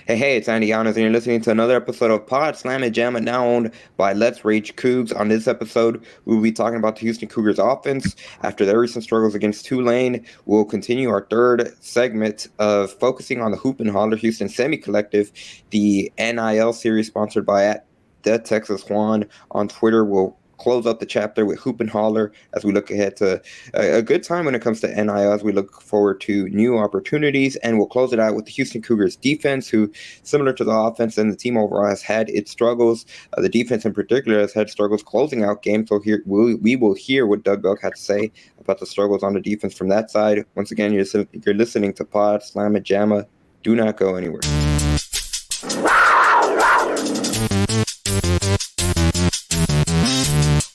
Hey, it's Andy Giannis, and you're listening to another episode of Pod Slam and Jamma, now owned by Let's Rage Cougs. On this episode, we'll be talking about the Houston Cougars offense. After their recent struggles against Tulane, we'll continue our third segment of focusing on the Hoop and Holler Houston Semi-Collective, the NIL series sponsored by the Texas Juan on Twitter. We'll close up the chapter with Hoop and Holler as we look ahead to a good time when it comes to NIL, as we look forward to new opportunities. And we'll close it out with the Houston Cougars defense, who, similar to the offense and the team overall, has had its struggles. The defense in particular has had struggles closing out games. So here we will hear what Doug Belk had to say about the struggles on the defense from that side. Once again, you're listening to Pod Slam and Jamma. Do not go anywhere.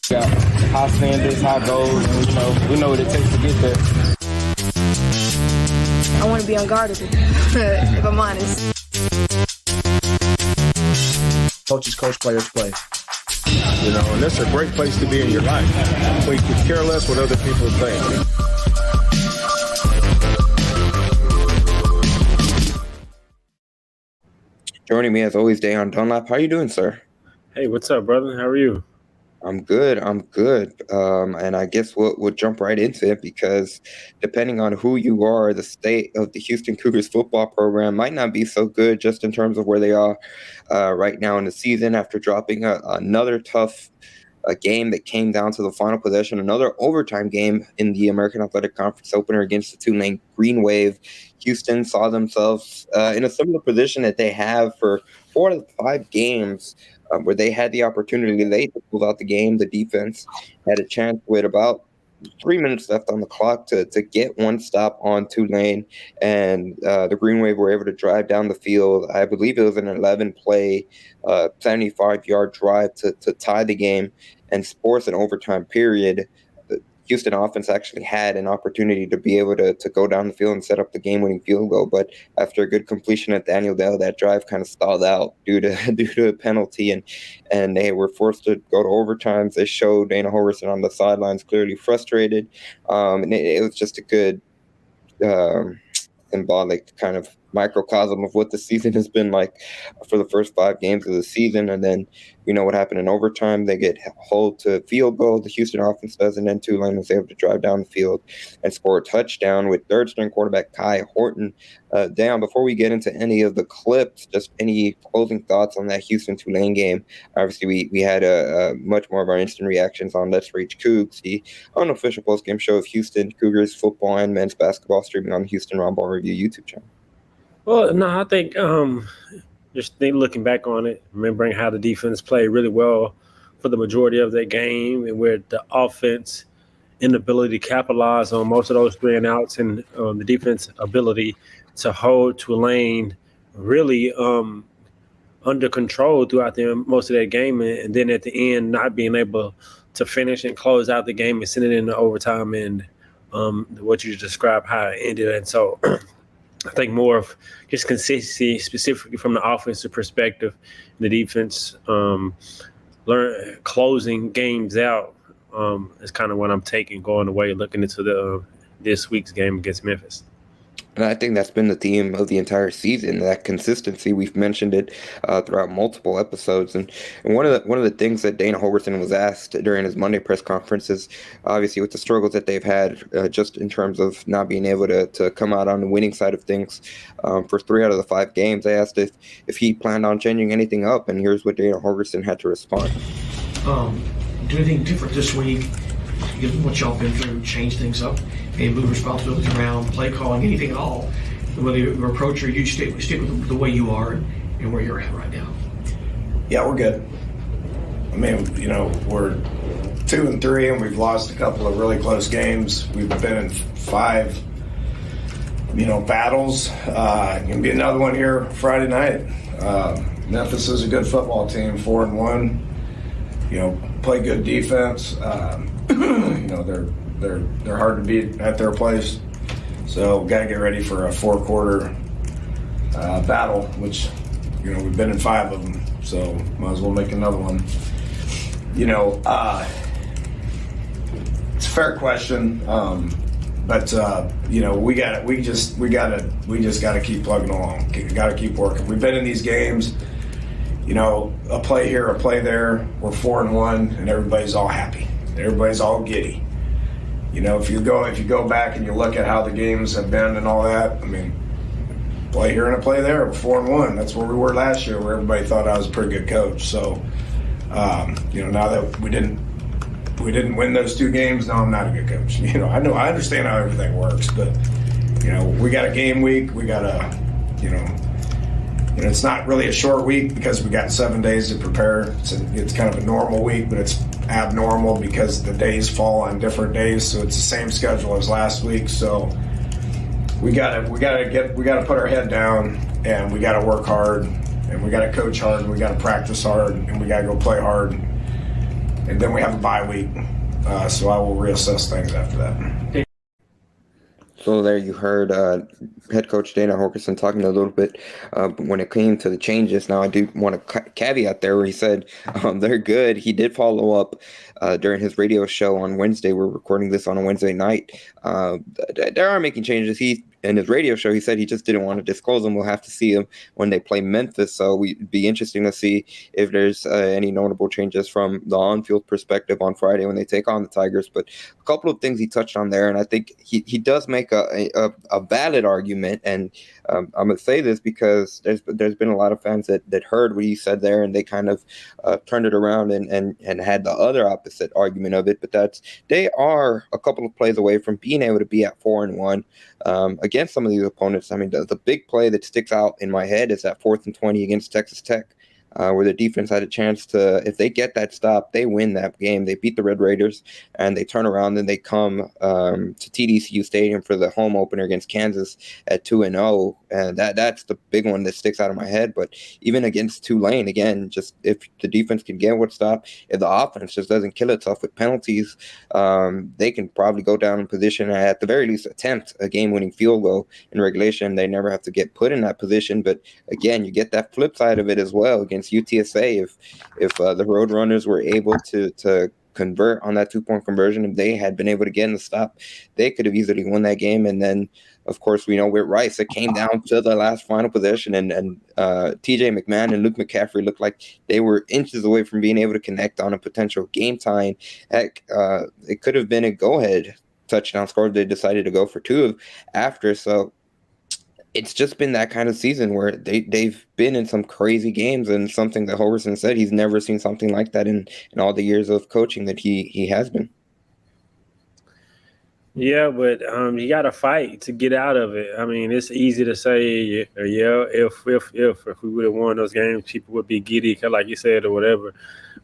Got high standards, high goals, and we know what it takes to get there. I want to be unguardable, if I'm honest. Coaches coach, players play. And that's a great place to be in your life, where you could care less what other people think. Joining me as always, Dayon Dunlap. How are you doing, sir? Hey, what's up, brother? How are you? I'm good. And I guess we'll jump right into it, because depending on who you are, the state of the Houston Cougars football program might not be so good, just in terms of where they are right now in the season, after dropping another tough game that came down to the final possession, another overtime game in the American Athletic Conference opener against the Tulane Green Wave. Houston saw themselves in a similar position that they have for 4 of the 5 games where they had the opportunity late to pull out the game. The defense had a chance with about 3 minutes left on the clock to get one stop on Tulane, and the Green Wave were able to drive down the field. I believe it was an 11-play, 75-yard drive to tie the game and force an overtime period. The Houston offense actually had an opportunity to be able to go down the field and set up the game-winning field goal, but after a good completion at Daniel Dell, that drive kind of stalled out due to a penalty, and they were forced to go to overtimes. They showed Dana Holgorsen on the sidelines clearly frustrated, and it was just a good symbolic kind of microcosm of what the season has been like for the first 5 games of the season. And then we know what happened in overtime. They get hold to field goal, the Houston offense does, and then Tulane was able to drive down the field and score a touchdown with third-string quarterback Kai Horton. Dan, before we get into any of the clips, just any closing thoughts on that Houston-Tulane game? Obviously, we had much more of our instant reactions on Let's Reach Cougs, the unofficial post-game show of Houston Cougars football and men's basketball, streaming on the Houston Roundball Review YouTube channel. Well, no, I think looking back on it, remembering how the defense played really well for the majority of that game, and where the offense inability to capitalize on most of those 3 and outs, and the defense ability to hold Tulane really under control throughout most of that game, and then at the end not being able to finish and close out the game and send it into overtime, and what you described how it ended. And so I think more of just consistency, specifically from the offensive perspective, the defense closing games out is kind of what I'm taking going away, looking into this week's game against Memphis. And I think that's been the theme of the entire season, that consistency. We've mentioned it throughout multiple episodes. And one of the things that Dana Holgorsen was asked during his Monday press conference is, obviously, with the struggles that they've had just in terms of not being able to come out on the winning side of things for 3 out of the 5 games, they asked if he planned on changing anything up. And here's what Dana Holgorsen had to respond. Do anything different this week? Given what y'all been through, change things up, maybe move responsibilities around, play calling, anything at all. Whether your approach or you stick with the way you are and where you're at right now. Yeah, we're good. I mean, we're 2-3, and we've lost a couple of really close games. We've been in 5, battles. Gonna be another one here Friday night. Memphis is a good football team, 4-1. Play good defense. They're hard to beat at their place, so got to get ready for a 4-quarter battle, which we've been in 5 of them, so might as well make another one. It's a fair question, but But we just got to keep plugging along. Got to keep working. We've been in these games, a play here, a play there. We're 4-1, and everybody's all happy. Everybody's all giddy. If you go back and you look at how the games have been and all that, I mean, play here and a play there, we're 4-1. That's where we were last year, where everybody thought I was a pretty good coach. So, now that we didn't win those 2 games, no, I'm not a good coach. I understand how everything works, but we got a game week. We got it's not really a short week because we got 7 days to prepare. It's kind of a normal week, but it's abnormal because the days fall on different days. So it's the same schedule as last week. So we gotta put our head down, and we gotta work hard, and we gotta coach hard, and we gotta practice hard, and we gotta go play hard. And then we have a bye week, so I will reassess things after that. So there you heard head coach Dana Holgorsen talking a little bit when it came to the changes. Now, I do want to caveat there where he said they're good. He did follow up during his radio show on Wednesday. We're recording this on a Wednesday night. They are making changes. In his radio show, he said he just didn't want to disclose them. We'll have to see them when they play Memphis. So it'd be interesting to see if there's any notable changes from the on-field perspective on Friday when they take on the Tigers. But a couple of things he touched on there, and I think he does make a valid argument. And I'm going to say this because there's been a lot of fans that heard what he said there, and they kind of turned it around and had the other opposite argument of it. But they are a couple of plays away from being able to be at 4-1. Against some of these opponents. I mean, the big play that sticks out in my head is that 4th and 20 against Texas Tech, where the defense had a chance to, if they get that stop, they win that game. They beat the Red Raiders, and they turn around and they come to TDCU Stadium for the home opener against Kansas at 2-0, and that's the big one that sticks out of my head. But even against Tulane, again, just if the defense can get what stop, if the offense just doesn't kill itself with penalties, they can probably go down in position and at the very least attempt a game-winning field goal in regulation. They never have to get put in that position. But again, you get that flip side of it as well against UTSA. If the Roadrunners were able to convert on that 2-point conversion, if they had been able to get in the stop, they could have easily won that game. And then, of course, we know with Rice, it came down to the last final possession, and TJ McMahon and Luke McCaffrey looked like they were inches away from being able to connect on a potential game tying. Heck, it could have been a go-ahead touchdown score if they decided to go for 2 after. So it's just been that kind of season where they've been in some crazy games, and something that Holgorsen said he's never seen something like that in all the years of coaching that he has been. Yeah, but you got to fight to get out of it. I mean, it's easy to say, if we would have won those games, people would be giddy, like you said, or whatever.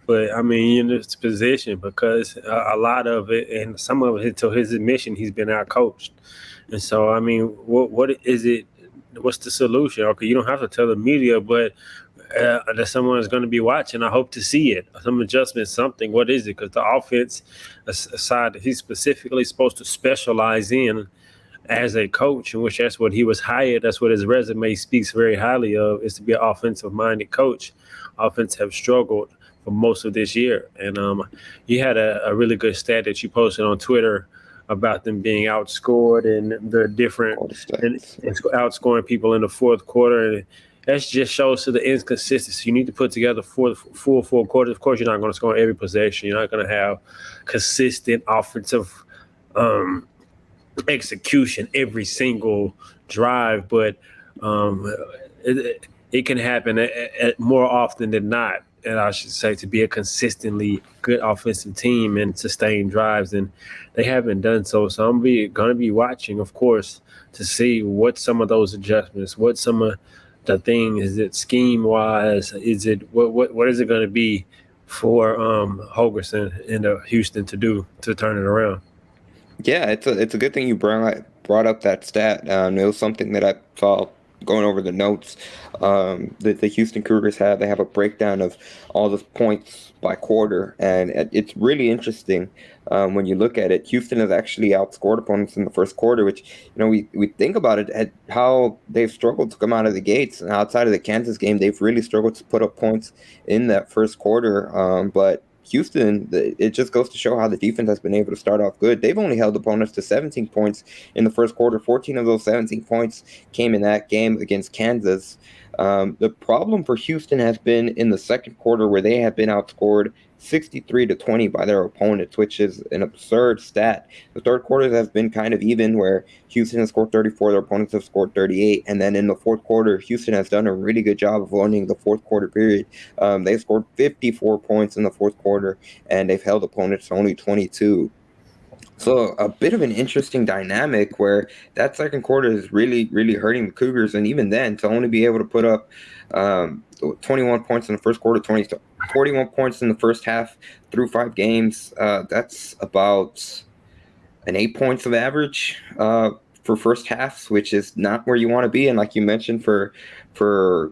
But I mean, in this position, because a lot of it, and some of it, to his admission, he's been out coached. And so, I mean, what is it? What's the solution? Okay, you don't have to tell the media, but that someone is going to be watching. I hope to see it. Some adjustment, something. What is it? Because the offense, aside that he's specifically supposed to specialize in as a coach, in which that's what he was hired. That's what his resume speaks very highly of, is to be an offensive-minded coach. Offense have struggled for most of this year. And you had a really good stat that you posted on Twitter about them being outscored and the different and outscoring people in the fourth quarter. And that just shows to the inconsistency. You need to put together full 4 quarters. Of course, you're not going to score every possession. You're not going to have consistent offensive execution every single drive, but it can happen at more often than not. And I should say, to be a consistently good offensive team and sustain drives, and they haven't done so. So I'm going to be watching, of course, to see what some of those adjustments, what some of the things, is it scheme wise, is it what is it going to be for Holgorsen and Houston to do to turn it around? Yeah, it's a good thing you brought up that stat. It was something that I saw going over the notes that the Houston Cougars have. They have a breakdown of all the points by quarter, and it's really interesting when you look at it. Houston has actually outscored opponents in the first quarter, which, we think about it at how they've struggled to come out of the gates. And outside of the Kansas game, they've really struggled to put up points in that first quarter. But Houston, it just goes to show how the defense has been able to start off good. They've only held opponents to 17 points in the first quarter. 14 of those 17 points came in that game against Kansas. The problem for Houston has been in the second quarter, where they have been outscored 63-20 by their opponents, which is an absurd stat. The third quarter has been kind of even, where Houston has scored 34, their opponents have scored 38, and then in the fourth quarter, Houston has done a really good job of owning the fourth quarter period. They scored 54 points in the fourth quarter, and they've held opponents to only 22. So a bit of an interesting dynamic, where that second quarter is really, really hurting the Cougars, and even then, to only be able to put up 21 points in the first quarter, 41 points in the first half through 5 games, that's about an 8 points of average for first halves, which is not where you want to be. And like you mentioned, for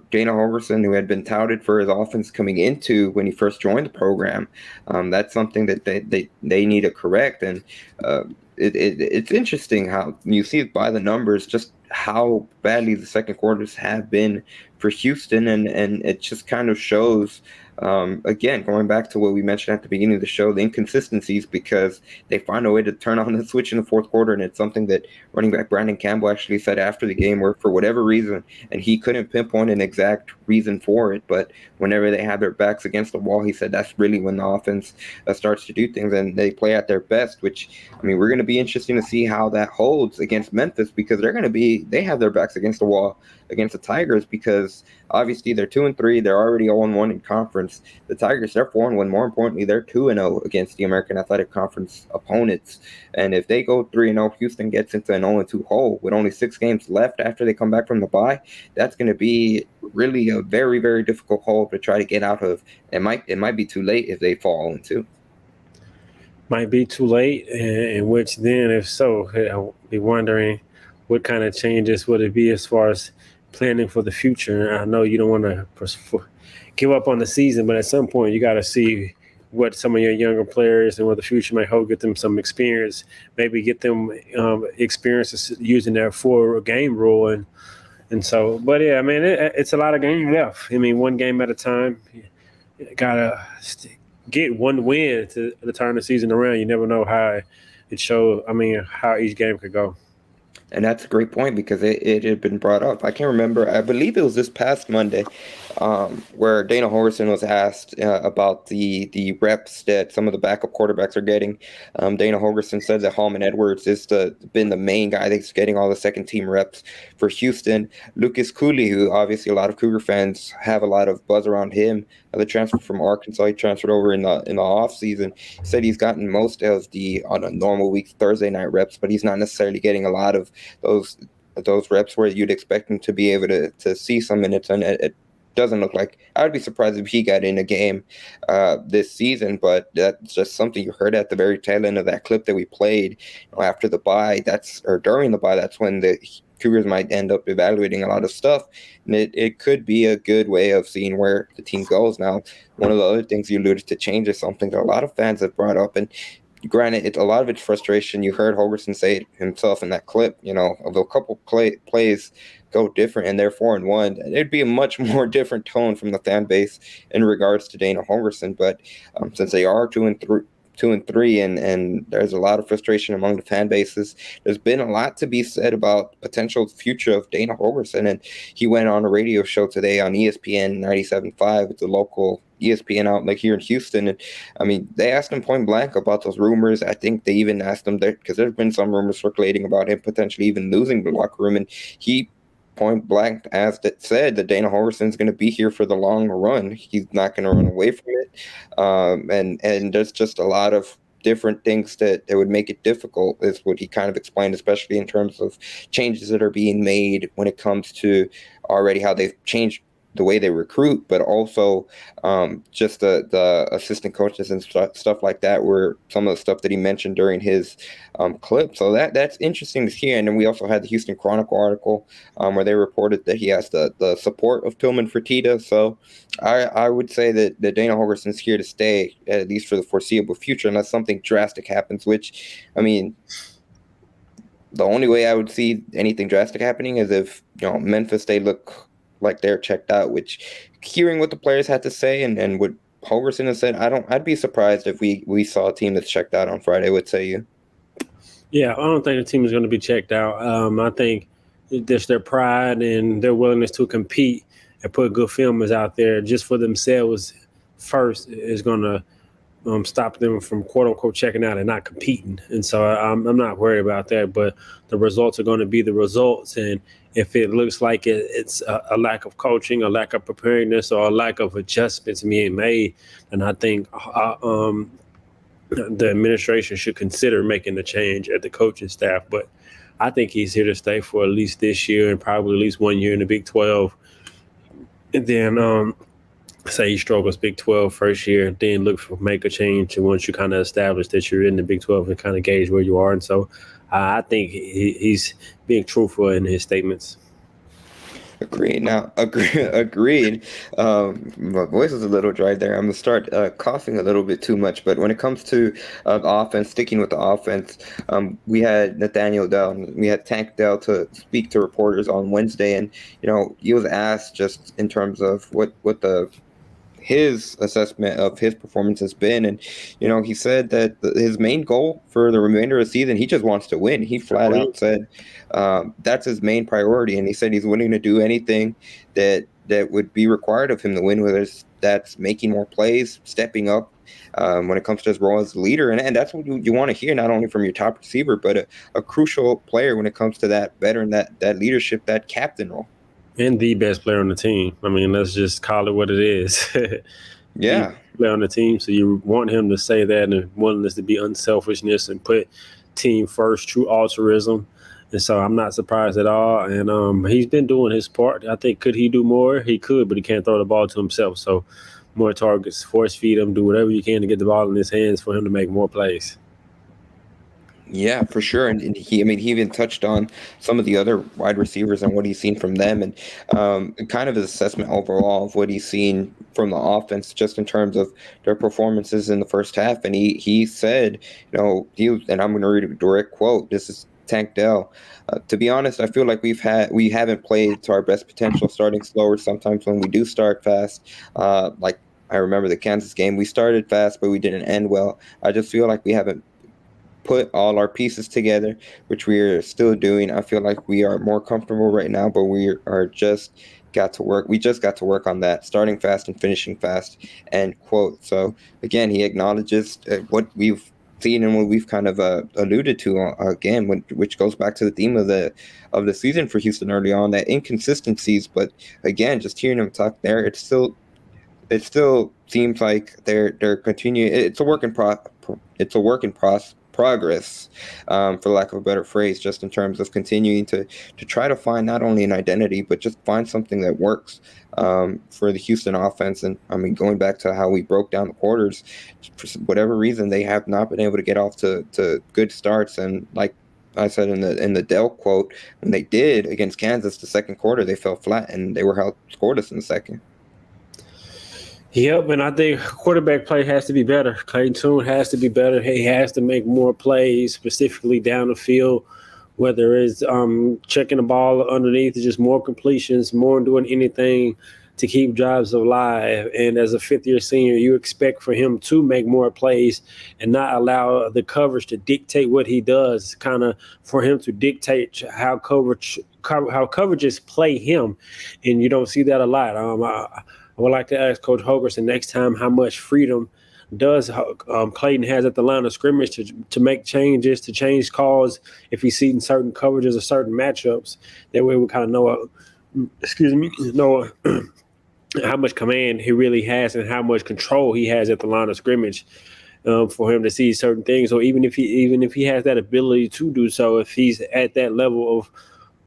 Dana Holgorsen, who had been touted for his offense coming into when he first joined the program, that's something that they need to correct. And it's interesting how you see it by the numbers, just how badly the second quarters have been for Houston, and it just kind of shows, again, going back to what we mentioned at the beginning of the show, the inconsistencies, because they find a way to turn on the switch in the fourth quarter. And it's something that running back Brandon Campbell actually said after the game, where for whatever reason, and he couldn't pinpoint an exact reason for it, but whenever they have their backs against the wall, he said that's really when the offense starts to do things and they play at their best. Which, I mean, we're going to be interesting to see how that holds against Memphis, because they have their backs against the wall against the Tigers, because obviously they're 2-3, they're already 0-1 in conference. The Tigers, they're 4-1. More importantly, they're 2-0 against the American Athletic Conference opponents. And if they go 3-0, Houston gets into an 0-2 hole with only 6 games left after they come back from the bye. That's going to be really a very, very difficult hole to try to get out of. It might be too late if they fall 0-2. Might be too late, in which then, if so, I'll be wondering what kind of changes would it be as far as planning for the future. I know you don't want to give up on the season, but at some point you got to see what some of your younger players and what the future might hold, get them some experience, maybe get them experiences using their 4-game rule. And so, but yeah, I mean, it's a lot of games left. I mean, one game at a time. You got to get one win to turn the season around. You never know how it shows. I mean, how each game could go. And that's a great point, because it had been brought up. I can't remember. I believe it was this past Monday, where Dana Holgorsen was asked about the reps that some of the backup quarterbacks are getting. Dana Holgorsen said that Hallman Edwards has been the main guy that's getting all the second team reps for Houston. Lucas Cooley, who obviously a lot of Cougar fans have a lot of buzz around him, the transfer from Arkansas, he transferred over in the offseason, said he's gotten most of on a normal week, Thursday night reps, but he's not necessarily getting a lot of those reps where you'd expect him to be able to see some minutes. And it doesn't look like, I would be surprised if he got in a game this season, but that's just something you heard at the very tail end of that clip that we played after the bye. Or during the bye, that's when the Cougars might end up evaluating a lot of stuff, and it could be a good way of seeing where the team goes. Now, one of the other things you alluded to change is something that a lot of fans have brought up, and granted, a lot of it's frustration. You heard Holgorsen say it himself in that clip. Although a couple plays go different and they're 4-1, it'd be a much more different tone from the fan base in regards to Dana Holgorsen. But since they are 2-3, and there's a lot of frustration among the fan bases, there's been a lot to be said about potential future of Dana Holgorsen. And he went on a radio show today on ESPN 97.5. It's a local ESPN outlet here in Houston. And I mean, they asked him point blank about those rumors. I think they even asked him that, because there's been some rumors circulating about him potentially even losing the locker room. And he point blank said that Dana Holgorsen is going to be here for the long run. He's not going to run away from it. And there's just a lot of different things that would make it difficult, is what he kind of explained, especially in terms of changes that are being made when it comes to already how they've changed the way they recruit, but also just the assistant coaches and stuff like that, were some of the stuff that he mentioned during his clip. So that's interesting to hear. And then we also had the Houston Chronicle article where they reported that he has the support of Tillman Fertitta. So I would say that Dana Holgorsen's here to stay, at least for the foreseeable future, unless something drastic happens, which, I mean, the only way I would see anything drastic happening is if, Memphis, they look like they're checked out, which, hearing what the players had to say and what Holgerson has said, I'd be surprised if we saw a team that's checked out on Friday. What say you? Yeah, I don't think the team is going to be checked out. I think just their pride and their willingness to compete and put good filmers out there just for themselves first is going to stop them from quote unquote checking out and not competing. And so I'm not worried about that. But the results are going to be the results. And if it looks like it's a lack of coaching, a lack of preparedness, or a lack of adjustments being made, then I think the administration should consider making the change at the coaching staff. But I think he's here to stay for at least this year and probably at least 1 year in the Big 12. And then say he struggles Big 12 first year, then look for make a change. And once you kind of establish that you're in the Big 12 and kind of gauge where you are. And so I think he's being truthful in his statements. Agreed. Now, agreed. My voice is a little dry there. I'm gonna start coughing a little bit too much. But when it comes to offense, sticking with the offense, we had Nathaniel Dell, we had Tank Dell to speak to reporters on Wednesday, and he was asked just in terms of what his assessment of his performance has been, and he said that his main goal for the remainder of the season, he just wants to win. He flat out said that's his main priority, and he said he's willing to do anything that would be required of him to win, whether that's making more plays, stepping up when it comes to his role as a leader, and that's what you want to hear, not only from your top receiver, but a crucial player when it comes to that veteran, that leadership, that captain role. And the best player on the team. I mean, let's just call it what it is. Yeah. Player on the team. So you want him to say that and willingness to be unselfishness and put team first, true altruism. And so I'm not surprised at all. And he's been doing his part. I think could he do more? He could, but he can't throw the ball to himself. So more targets, force feed him, do whatever you can to get the ball in his hands for him to make more plays. Yeah, for sure. And he even touched on some of the other wide receivers and what he's seen from them, and kind of his assessment overall of what he's seen from the offense, just in terms of their performances in the first half. And he said, and I'm going to read a direct quote. This is Tank Dell. To be honest, I feel like we haven't played to our best potential, starting slower sometimes when we do start fast. Like I remember the Kansas game, we started fast, but we didn't end well. I just feel like we haven't put all our pieces together, which we are still doing. I feel like we are more comfortable right now, but we just got to work on that, starting fast and finishing fast, end quote. So again, he acknowledges what we've seen and what we've kind of alluded to again, which goes back to the theme of the season for Houston early on, that inconsistencies. But again, just hearing him talk there, it still seems like they're continuing. It's a work in progress, for lack of a better phrase, just in terms of continuing to try to find not only an identity, but just find something that works for the Houston offense. And I mean, going back to how we broke down the quarters, for whatever reason, they have not been able to get off to good starts. And like I said in the Dell quote, when they did against Kansas, the second quarter, they fell flat and they were outscored us in the second. Yep, and I think quarterback play has to be better. Clayton Tune has to be better. He has to make more plays, specifically down the field, whether it's checking the ball underneath, just more completions, more doing anything to keep drives alive. And as a fifth-year senior, you expect for him to make more plays and not allow the coverage to dictate what he does, kind of for him to dictate how coverages play him. And you don't see that a lot. I would like to ask Coach Holgerson next time how much freedom does Clayton has at the line of scrimmage to make changes, to change calls if he's seeing certain coverages or certain matchups. That way we kind of know how much command he really has and how much control he has at the line of scrimmage for him to see certain things. Or even if he has that ability to do so, if he's at that level of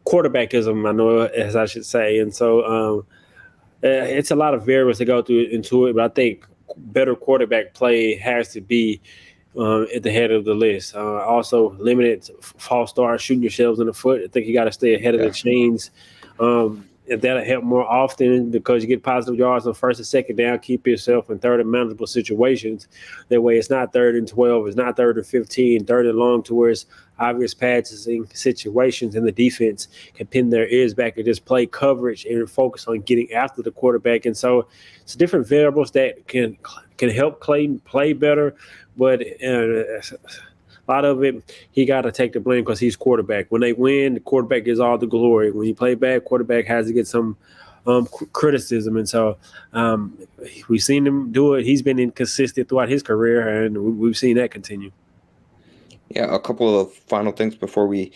quarterbackism, I know, as I should say. And so it's a lot of variables to go into it, but I think better quarterback play has to be at the head of the list. Also, limited false starts, shooting yourselves in the foot. I think you got to stay ahead of the chains. if that'll help more often because you get positive yards on first and second down, keep yourself in third and manageable situations. That way it's not 3rd and 12, it's not 3rd and 15, 3rd and long to where it's obvious passing situations, and the defense can pin their ears back and just play coverage and focus on getting after the quarterback. And so it's different variables that can help Clayton play better, but a lot of it, he got to take the blame because he's quarterback. When they win, the quarterback gets all the glory. When you play bad, quarterback has to get some criticism. And so we've seen him do it. He's been inconsistent throughout his career, and we've seen that continue. Yeah, a couple of final things before we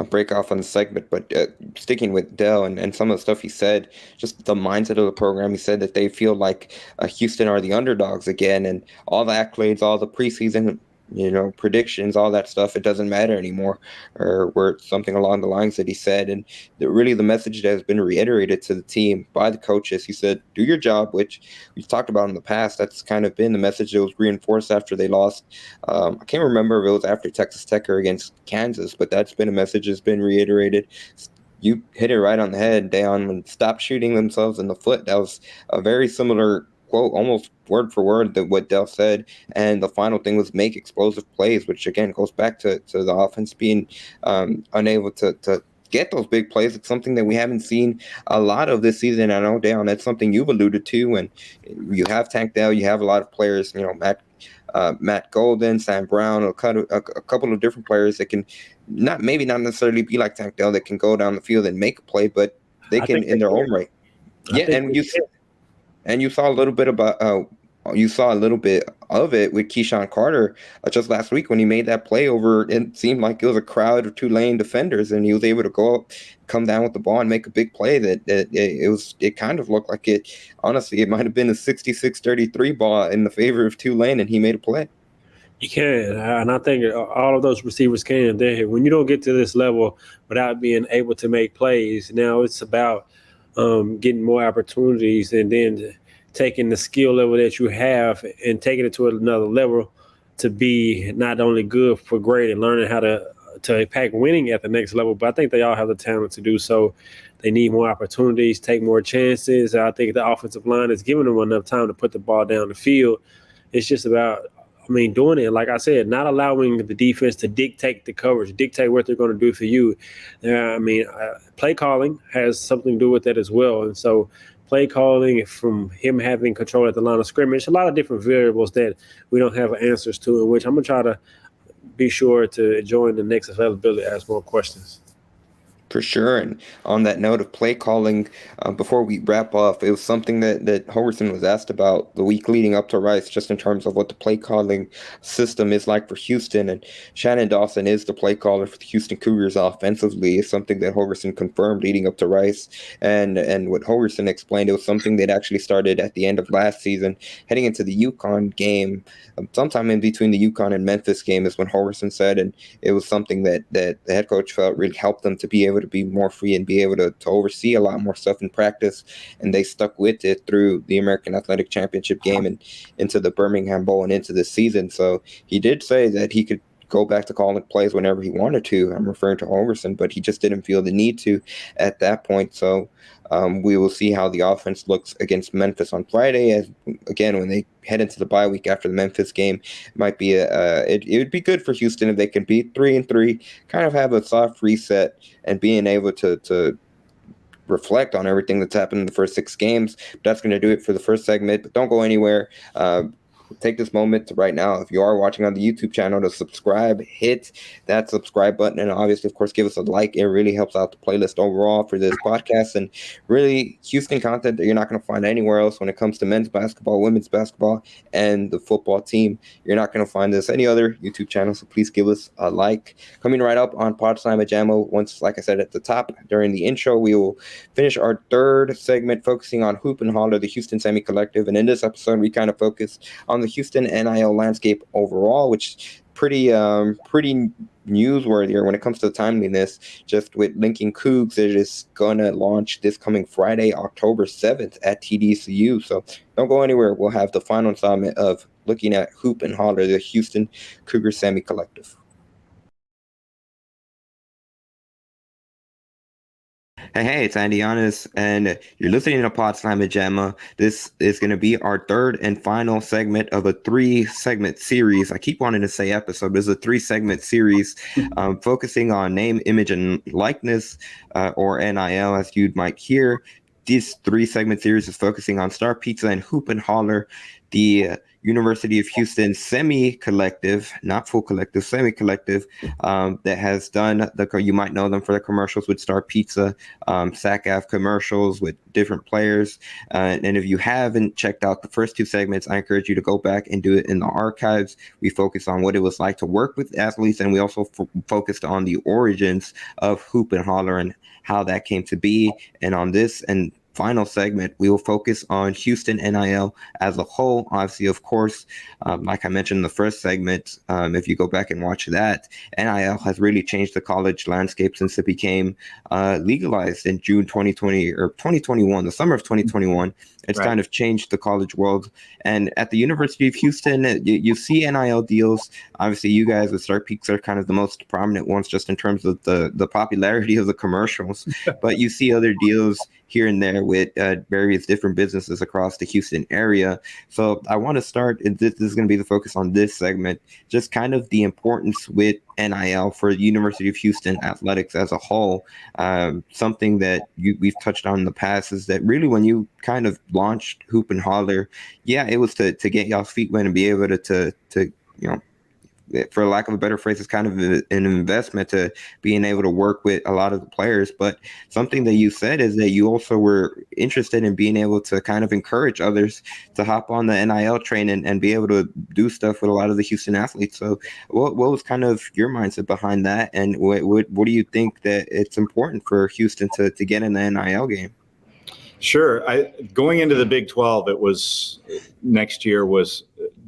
break off on the segment, but sticking with Dell and some of the stuff he said, just the mindset of the program, he said that they feel like Houston are the underdogs again, and all the accolades, all the preseason predictions, all that stuff, it doesn't matter anymore, or something along the lines that he said. And really the message that has been reiterated to the team by the coaches, he said, do your job, which we've talked about in the past. That's kind of been the message that was reinforced after they lost. I can't remember if it was after Texas Tech or against Kansas, but that's been a message that's been reiterated. You hit it right on the head, Deion, and stop shooting themselves in the foot. That was a very similar quote, almost word for word, that what Dell said. And the final thing was make explosive plays, which again goes back to the offense being unable to get those big plays. It's something that we haven't seen a lot of this season. I know, Dale, that's something you've alluded to. When you have Tank Dell, you have a lot of players, Matt Golden, Sam Brown, a couple of different players that can not necessarily be like Tank Dell, that can go down the field and make a play, but they can in their own right. Yeah, and you saw a little bit of it with Keyshawn Carter just last week when he made that play over. It seemed like it was a crowd of Tulane defenders, and he was able to go up, come down with the ball, and make a big play. It kind of looked like it. Honestly, it might have been a 66-33 ball in the favor of Tulane, and he made a play. You can, and I think all of those receivers can. When you don't get to this level without being able to make plays, now it's about getting more opportunities, and then taking the skill level that you have and taking it to another level to be not only good for great and learning how to impact winning at the next level, but I think they all have the talent to do so. They need more opportunities, take more chances. I think the offensive line is giving them enough time to put the ball down the field. It's just about, doing it, like I said, not allowing the defense to dictate the coverage, dictate what they're going to do for you. Play calling has something to do with that as well. And so play calling, from him having control at the line of scrimmage, a lot of different variables that we don't have answers to, in which I'm going to try to be sure to join the next availability to ask more questions. For sure. And on that note of play calling, before we wrap up, it was something that Hogerson was asked about the week leading up to Rice, just in terms of what the play calling system is like for Houston. And Shannon Dawson is the play caller for the Houston Cougars offensively. It's something that Hogerson confirmed leading up to Rice. And what Hogerson explained, it was something that actually started at the end of last season, heading into the UConn game. Sometime in between the UConn and Memphis game is when Hogerson said, and it was something that the head coach felt really helped them to be able to be more free and be able to oversee a lot more stuff in practice. And they stuck with it through the American Athletic Championship game and into the Birmingham Bowl and into this season. So he did say that he could go back to calling plays whenever he wanted to. I'm referring to Hogerson, but he just didn't feel the need to at that point. So we will see how the offense looks against Memphis on Friday. As again, when they head into the bye week after the Memphis game, it might be it would be good for Houston if they can be 3-3, kind of have a soft reset and being able to reflect on everything that's happened in the first 6 games. But that's going to do it for the first segment. But don't go anywhere. Take this moment to right now, if you are watching on the YouTube channel, to subscribe, hit that subscribe button, and obviously, of course, give us a like. It really helps out the playlist overall for this podcast, and really Houston content that you're not going to find anywhere else when it comes to men's basketball, women's basketball, and the football team. You're not going to find this any other YouTube channel, so please give us a like. Coming right up on Pod Slam Ajamo, once, like I said at the top during the intro, we will finish our third segment focusing on Hoop and Holler, the Houston Semi Collective, and in this episode, we kind of focus on the Houston NIL landscape overall, which pretty newsworthy when it comes to timeliness. Just with linking Cougs, it is gonna launch this coming Friday, October 7th at TDCU. So don't go anywhere. We'll have the final installment of looking at Hoop and Holler, the Houston Cougars Semi Collective. Hey, it's Andy Honest, and you're listening to Pod Slam and Gemma. This is going to be our third and final segment of a 3-segment series. I keep wanting to say episode, but it's a 3-segment series focusing on name, image, and likeness, or NIL, as you might hear. This 3-segment series is focusing on Star Pizza and Hoop and Holler, the University of Houston semi-collective, not full collective, semi-collective, that has done you might know them for the commercials with Star Pizza, SACAF commercials with different players. And if you haven't checked out the first 2 segments, I encourage you to go back and do it in the archives. We focus on what it was like to work with athletes, and we also focused on the origins of Hoop and Holler and how that came to be. And on this and final segment, we will focus on Houston NIL as a whole. Obviously, of course, like I mentioned in the first segment, if you go back and watch that, NIL has really changed the college landscape since it became legalized in June 2020 or 2021, the summer of 2021. It's kind of changed the college world. And at the University of Houston, you see NIL deals. Obviously, you guys with Star Peaks are kind of the most prominent ones just in terms of the popularity of the commercials. But you see other deals here and there with various different businesses across the Houston area. So I want to start, this is going to be the focus on this segment, just kind of the importance with NIL for the University of Houston athletics as a whole. Something that we've touched on in the past is that really when you kind of launched Hoop and Holler, it was to get y'all's feet wet and be able to for lack of a better phrase, it's kind of an investment to being able to work with a lot of the players. But something that you said is that you also were interested in being able to kind of encourage others to hop on the NIL train and be able to do stuff with a lot of the Houston athletes. So what was kind of your mindset behind that? And what do you think that it's important for Houston to get in the NIL game? Sure. Going into the Big 12, next year was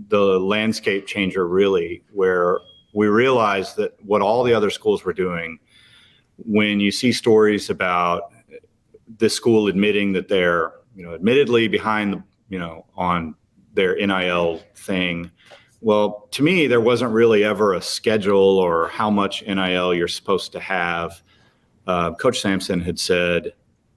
the landscape changer, really, where we realized that what all the other schools were doing, when you see stories about this school admitting that they're, admittedly behind, on their NIL thing, well, to me, there wasn't really ever a schedule or how much NIL you're supposed to have. Coach Sampson had said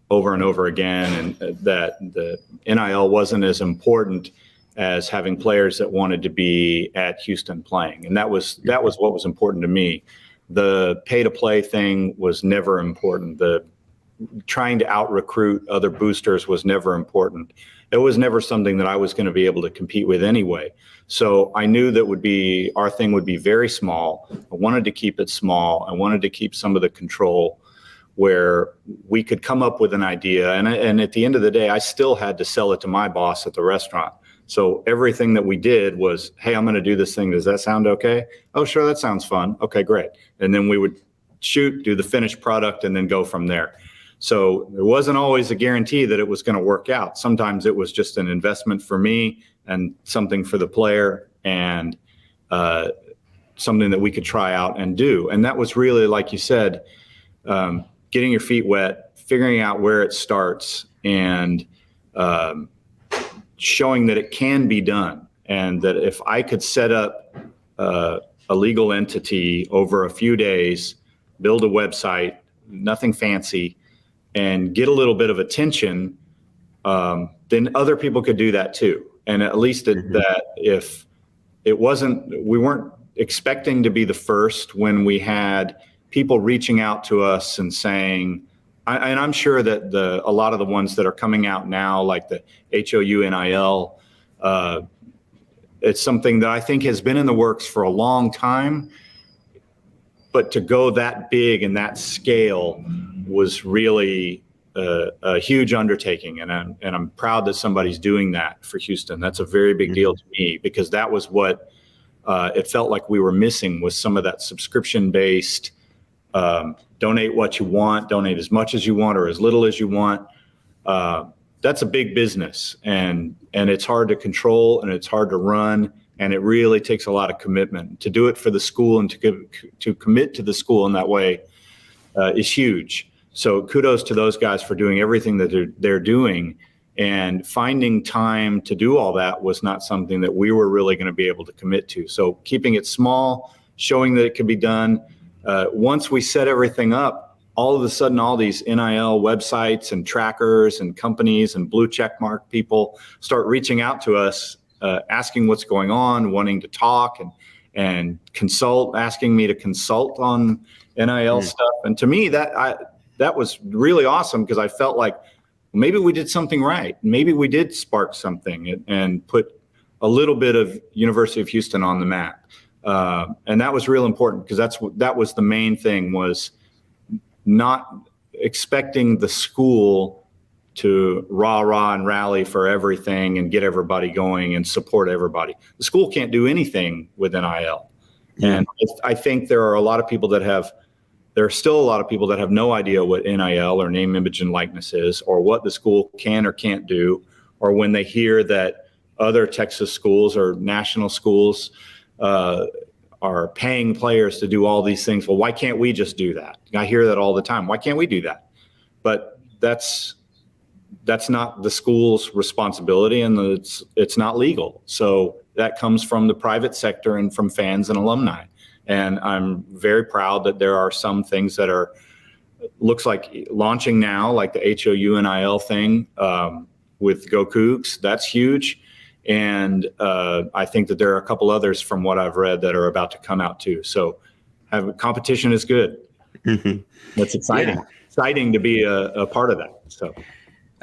over and over again and that the NIL wasn't as important as having players that wanted to be at Houston playing. And that was what was important to me. The pay to play thing was never important. The trying to out recruit other boosters was never important. It was never something that I was going to be able to compete with anyway. So I knew that our thing would be very small. I wanted to keep it small. I wanted to keep some of the control where we could come up with an idea. And at the end of the day, I still had to sell it to my boss at the restaurant. So everything that we did was, hey, I'm going to do this thing. Does that sound okay? Oh, sure. That sounds fun. Okay, great. And then we would do the finished product and then go from there. So there wasn't always a guarantee that it was going to work out. Sometimes it was just an investment for me and something for the player and something that we could try out and do. And that was really, like you said, getting your feet wet, figuring out where it starts, and showing that it can be done, and that if I could set up a legal entity over a few days, build a website, nothing fancy, and get a little bit of attention, then other people could do that too. And at least that if it wasn't, we weren't expecting to be the first when we had people reaching out to us and saying, and I'm sure that a lot of the ones that are coming out now, like the HOU NIL, it's something that I think has been in the works for a long time. But to go that big and that scale was really a huge undertaking, and I'm proud that somebody's doing that for Houston. That's a very big deal to me, because that was what it felt like we were missing, was some of that subscription-based. Donate what you want, donate as much as you want or as little as you want. That's a big business, and it's hard to control, and it's hard to run, and it really takes a lot of commitment. To do it for the school and to commit to the school in that way is huge. So kudos to those guys for doing everything that they're doing, and finding time to do all that was not something that we were really going to be able to commit to. So keeping it small, showing that it can be done. Once we set everything up, all of a sudden, all these NIL websites and trackers and companies and blue check mark people start reaching out to us, asking what's going on, wanting to talk and consult, asking me to consult on NIL stuff. And to me, that was really awesome, because I felt like maybe we did something right. Maybe we did spark something and put a little bit of University of Houston on the map. And that was real important, because that was the main thing, was not expecting the school to rah and rally for everything and get everybody going and support everybody. The school can't do anything with NIL. And I think there are still a lot of people that have no idea what NIL or name, image, and likeness is, or what the school can or can't do, or when they hear that other Texas schools or national schools are paying players to do all these things. Well, why can't we just do that? I hear that all the time. Why can't we do that? But that's not the school's responsibility, and it's not legal. So that comes from the private sector and from fans and alumni. And I'm very proud that there are some things that looks like launching now, like the HOU NIL thing with Go Cougs. That's huge. And I think that there are a couple others from what I've read that are about to come out too. So competition is good. Mm-hmm. That's exciting. Yeah. Exciting to be a part of that. So.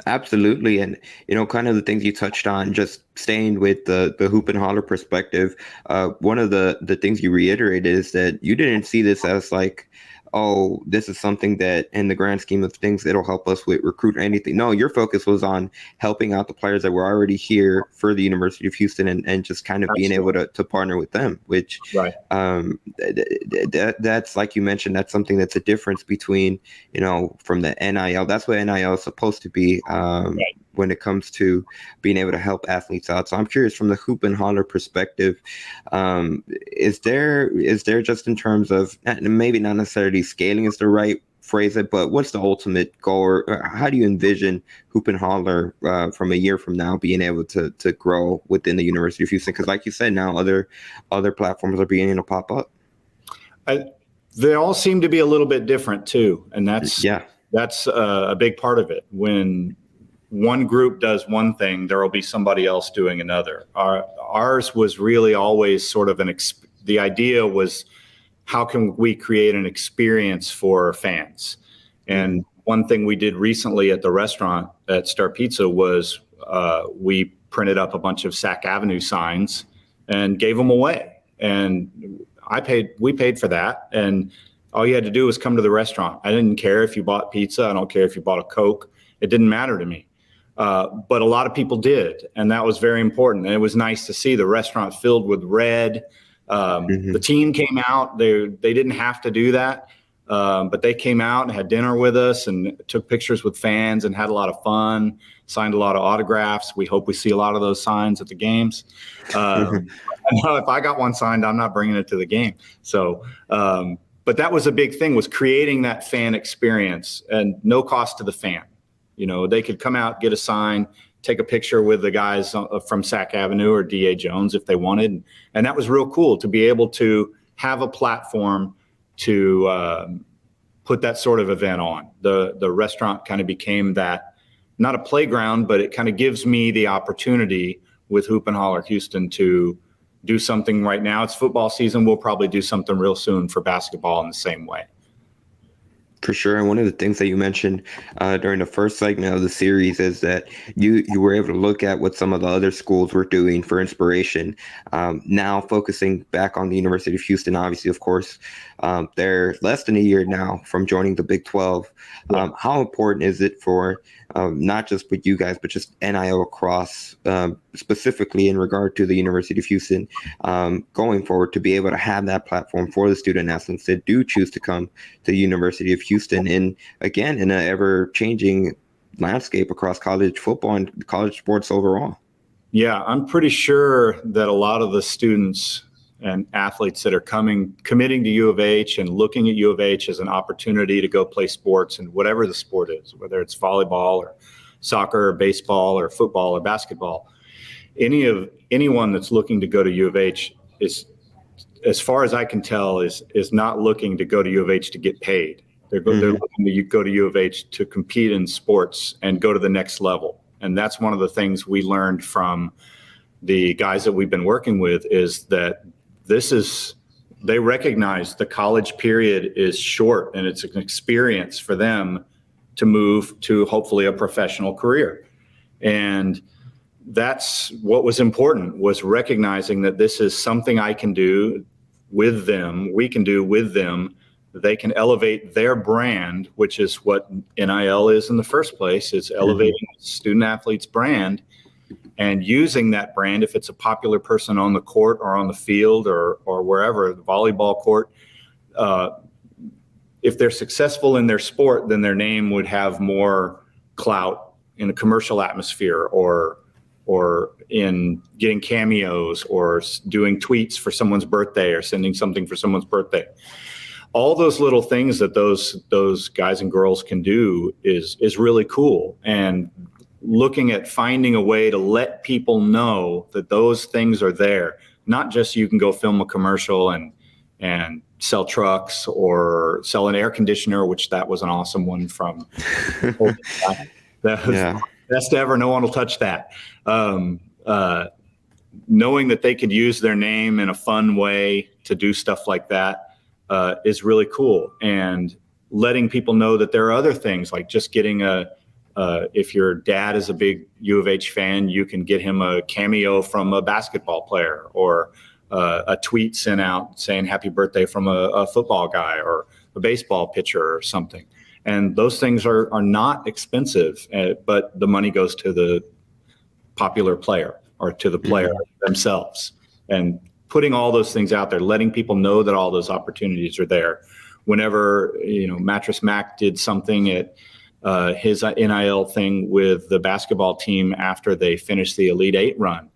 Absolutely. And, kind of the things you touched on, just staying with the Hoop and Holler perspective, one of the things you reiterated is that you didn't see this as like, oh, this is something that in the grand scheme of things, it'll help us with recruit or anything. No, your focus was on helping out the players that were already here for the University of Houston and just kind of being able to partner with them, which that's, like you mentioned, that's something that's a difference between, from the NIL. That's what NIL is supposed to be. When it comes to being able to help athletes out. So I'm curious, from the Hoop and Holler perspective, is there just in terms of, maybe not necessarily scaling is the right phrase it, but what's the ultimate goal, or how do you envision Hoop and Holler from a year from now being able to grow within the University of Houston? Because like you said, now other platforms are beginning to pop up. They all seem to be a little bit different too. And that's a big part of it. When one group does one thing, there will be somebody else doing another. Ours was really always sort of the idea was, how can we create an experience for fans? And one thing we did recently at the restaurant at Star Pizza was we printed up a bunch of Sac Avenue signs and gave them away. And we paid for that. And all you had to do was come to the restaurant. I didn't care if you bought pizza. I don't care if you bought a Coke. It didn't matter to me. But a lot of people did, and that was very important. And it was nice to see the restaurant filled with red. The team came out. They didn't have to do that, but they came out and had dinner with us and took pictures with fans and had a lot of fun, signed a lot of autographs. We hope we see a lot of those signs at the games. If I got one signed, I'm not bringing it to the game. So, but that was a big thing, was creating that fan experience, and no cost to the fan. They could come out, get a sign, take a picture with the guys from Sac Avenue or D.A. Jones if they wanted. And that was real cool to be able to have a platform to put that sort of event on. The restaurant kind of became that, not a playground, but it kind of gives me the opportunity with Hoop and Holler Houston to do something. Right now it's football season. We'll probably do something real soon for basketball in the same way. For sure. And one of the things that you mentioned during the first segment of the series is that you were able to look at what some of the other schools were doing for inspiration. Now focusing back on the University of Houston, obviously, of course, they're less than a year now from joining the Big 12. How important is it for not just with you guys, but just NIL across, specifically in regard to the University of Houston, going forward, to be able to have that platform for the student athletes that do choose to come to the University of Houston, and again, in an ever-changing landscape across college football and college sports overall? Yeah, I'm pretty sure that a lot of the students and athletes that are committing to U of H and looking at U of H as an opportunity to go play sports, and whatever the sport is, whether it's volleyball or soccer or baseball or football or basketball, anyone that's looking to go to U of H is, as far as I can tell, is not looking to go to U of H to get paid. They're looking to go to U of H to compete in sports and go to the next level. And that's one of the things we learned from the guys that we've been working with, is that they recognize the college period is short, and it's an experience for them to move to hopefully a professional career. And that's what was important, was recognizing that this is something I can do with them, we can do with them. They can elevate their brand, which is what NIL is in the first place. It's elevating the student athlete's brand and using that brand, if it's a popular person on the court or on the field or wherever, the volleyball court, if they're successful in their sport, then their name would have more clout in a commercial atmosphere, or in getting cameos, or doing tweets for someone's birthday, or sending something for someone's birthday. All those little things that those guys and girls can do is really cool. And looking at finding a way to let people know that those things are there, not just you can go film a commercial and sell trucks or sell an air conditioner, which that was an awesome one from that was best ever. No one will touch that. Knowing that they could use their name in a fun way to do stuff like that is really cool. And letting people know that there are other things, like just getting if your dad is a big U of H fan, you can get him a cameo from a basketball player, or a tweet sent out saying happy birthday from a football guy or a baseball pitcher or something. And those things are not expensive, but the money goes to the popular player or to the player themselves. And putting all those things out there, letting people know that all those opportunities are there. Whenever, Mattress Mac did something at his NIL thing with the basketball team after they finished the Elite Eight run,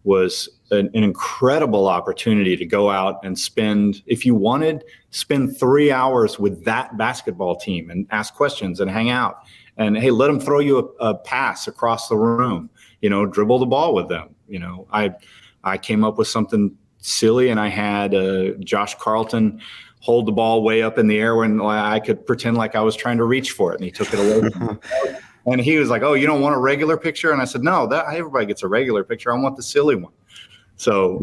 was an incredible opportunity to go out and spend 3 hours with that basketball team and ask questions and hang out. And hey, let them throw you a pass across the room, dribble the ball with them. I came up with something silly, and I had Josh Carlton hold the ball way up in the air when I could pretend like I was trying to reach for it, and he took it away from me. And he was like, "Oh, you don't want a regular picture?" And I said, "No, everybody gets a regular picture. I want the silly one." So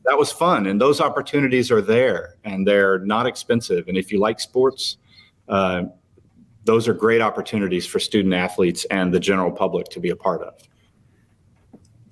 that was fun. And those opportunities are there, and they're not expensive. And if you like sports, those are great opportunities for student athletes and the general public to be a part of.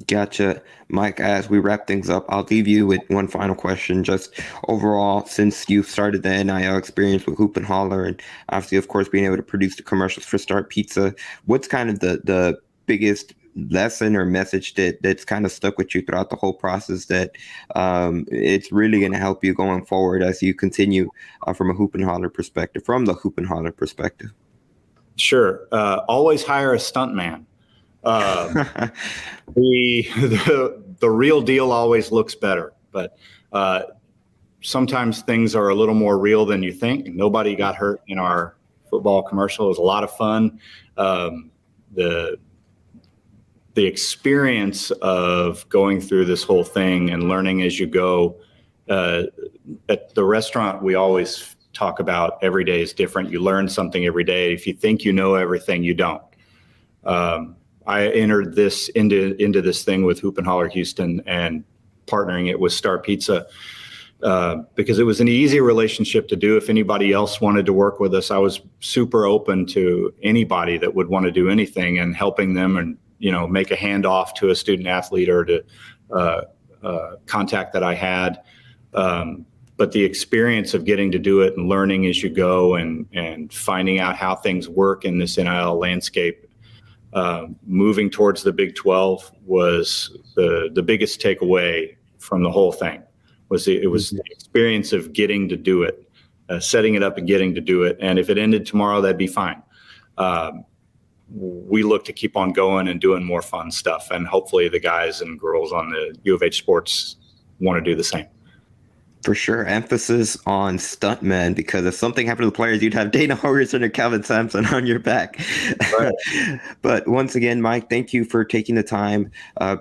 Gotcha. Mike, as we wrap things up, I'll leave you with one final question. Just overall, since you've started the NIL experience with Hoop and Holler, and obviously, of course, being able to produce the commercials for Start Pizza, what's kind of the biggest lesson or message that's kind of stuck with you throughout the whole process that it's really going to help you going forward as you continue from the Hoop and Holler perspective? Sure. Always hire a stuntman. The real deal always looks better, but sometimes things are a little more real than you think. Nobody got hurt in our football commercial. It was a lot of fun. The experience of going through this whole thing and learning as you go. At the restaurant, we always talk about every day is different. You learn something every day. If you think you know everything, you don't. I entered this into this thing with Hoop and Holler Houston and partnering it with Star Pizza because it was an easy relationship to do. If anybody else wanted to work with us, I was super open to anybody that would want to do anything and helping them and make a handoff to a student athlete or to contact that I had. But the experience of getting to do it and learning as you go and finding out how things work in this NIL landscape, moving towards the Big 12 was the biggest takeaway from the whole thing. It was the experience of getting to do it, setting it up and getting to do it. And if it ended tomorrow, that'd be fine. We look to keep on going and doing more fun stuff. And hopefully the guys and girls on the U of H sports want to do the same. For sure. Emphasis on stuntmen, because if something happened to the players, you'd have Dana Holgorsen or Calvin Sampson on your back. Right. But once again, Mike, thank you for taking the time,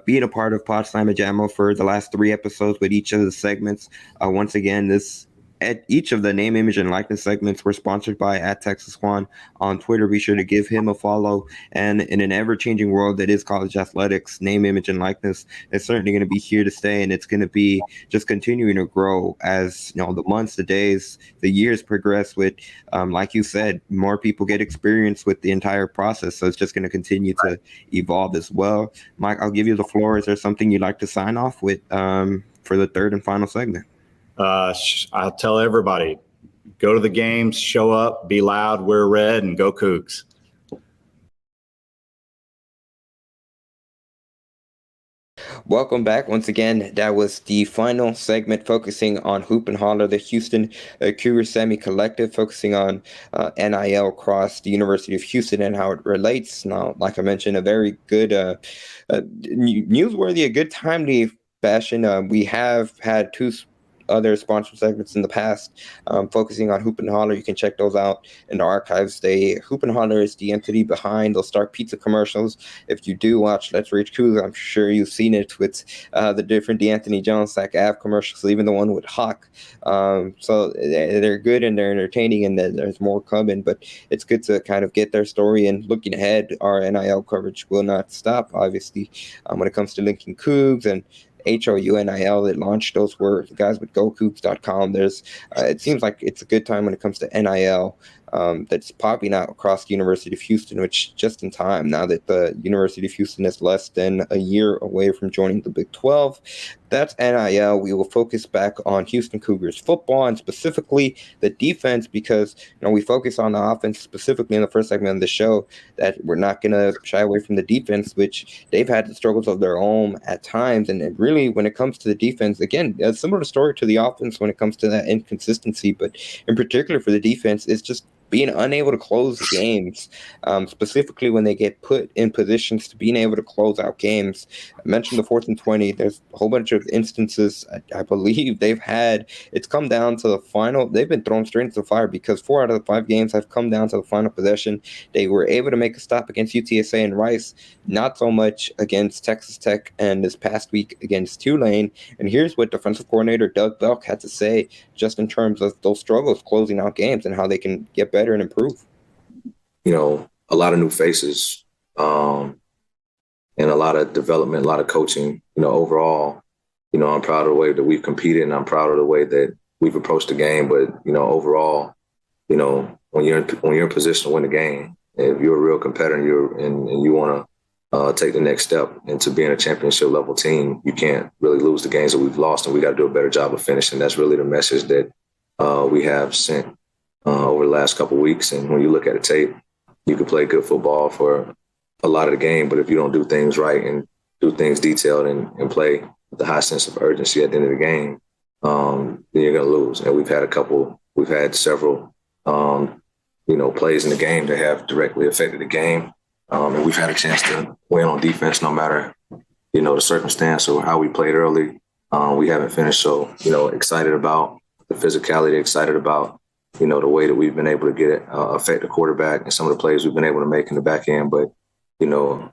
being a part of Pod Slam and Jammo for the last 3 episodes with each of the segments. Once again, this at each of the name, image, and likeness segments were sponsored by at Texas Juan on Twitter. Be sure to give him a follow. And in an ever-changing world that is college athletics, name, image, and likeness is certainly going to be here to stay, and it's going to be just continuing to grow as the months, the days, the years progress. With, like you said, more people get experience with the entire process, so it's just going to continue to evolve as well. Mike, I'll give you the floor. Is there something you'd like to sign off with for the third and final segment? I'll tell everybody, go to the games, show up, be loud, wear red, and go Cougs. Welcome back. Once again, that was the final segment focusing on Hoop and Holler, the Houston Cougars semi-collective, focusing on NIL across the University of Houston and how it relates. Now, like I mentioned, a very good, newsworthy, a good timely fashion. We have had two other sponsored segments in the past, focusing on Hoop and Holler. You can check those out in the archives. Hoop and Holler is the entity behind those Stark Pizza commercials. If you do watch Let's Reach Cougs, I'm sure you've seen it with the different D'Anthony Jones, Zach Ave commercials, even the one with Hawk. So they're good and they're entertaining, and there's more coming, but it's good to kind of get their story. And looking ahead, our NIL coverage will not stop, obviously, when it comes to linking Cougs and HOUNIL that launched. Those were the guys with GoCougs.com. It seems like it's a good time when it comes to NIL that's popping out across the University of Houston, which just in time now that the University of Houston is less than a year away from joining the Big 12. That's NIL. We will focus back on Houston Cougars football and specifically the defense, because we focus on the offense specifically in the first segment of the show. That we're not going to shy away from the defense, which they've had the struggles of their own at times. And really, when it comes to the defense, again, a similar story to the offense when it comes to that inconsistency, but in particular for the defense, it's just being unable to close games, specifically when they get put in positions to being able to close out games. I mentioned the 4th and 20. There's a whole bunch of instances I believe they've had. It's come down to the final. They've been thrown straight into the fire because 4 out of the 5 games have come down to the final possession. They were able to make a stop against UTSA and Rice, not so much against Texas Tech and this past week against Tulane. And here's what defensive coordinator Doug Belk had to say just in terms of those struggles closing out games and how they can get better and improve. A lot of new faces, and a lot of development, a lot of coaching. Overall, I'm proud of the way that we've competed, and I'm proud of the way that we've approached the game. But overall, when you're in position to win the game, if you're a real competitor, and you want to take the next step into being a championship level team, you can't really lose the games that we've lost, and we got to do a better job of finishing. That's really the message that we have sent over the last couple of weeks. And when you look at the tape, you can play good football for a lot of the game, but if you don't do things right and do things detailed and play with a high sense of urgency at the end of the game, then you're going to lose. And we've had several, plays in the game that have directly affected the game. And we've had a chance to win on defense no matter, the circumstance or how we played early. We haven't finished. So, excited about the physicality, excited about the way that we've been able to get it, affect the quarterback and some of the plays we've been able to make in the back end. But,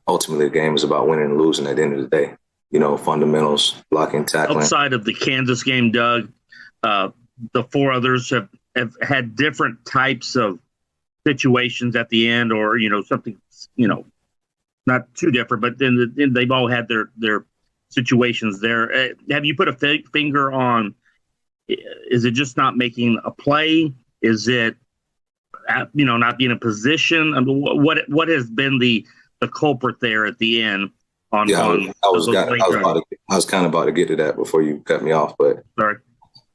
ultimately the game is about winning and losing at the end of the day. Fundamentals, blocking, tackling. Outside of the Kansas game, Doug, the 4 others have had different types of situations at the end or, something, not too different, but then they've all had their situations there. Have you put a finger on, is it just not making a play? Is it, not being in a position? I mean, what has been the culprit there at the end? I was kind of about to get to that before you cut me off, but sorry.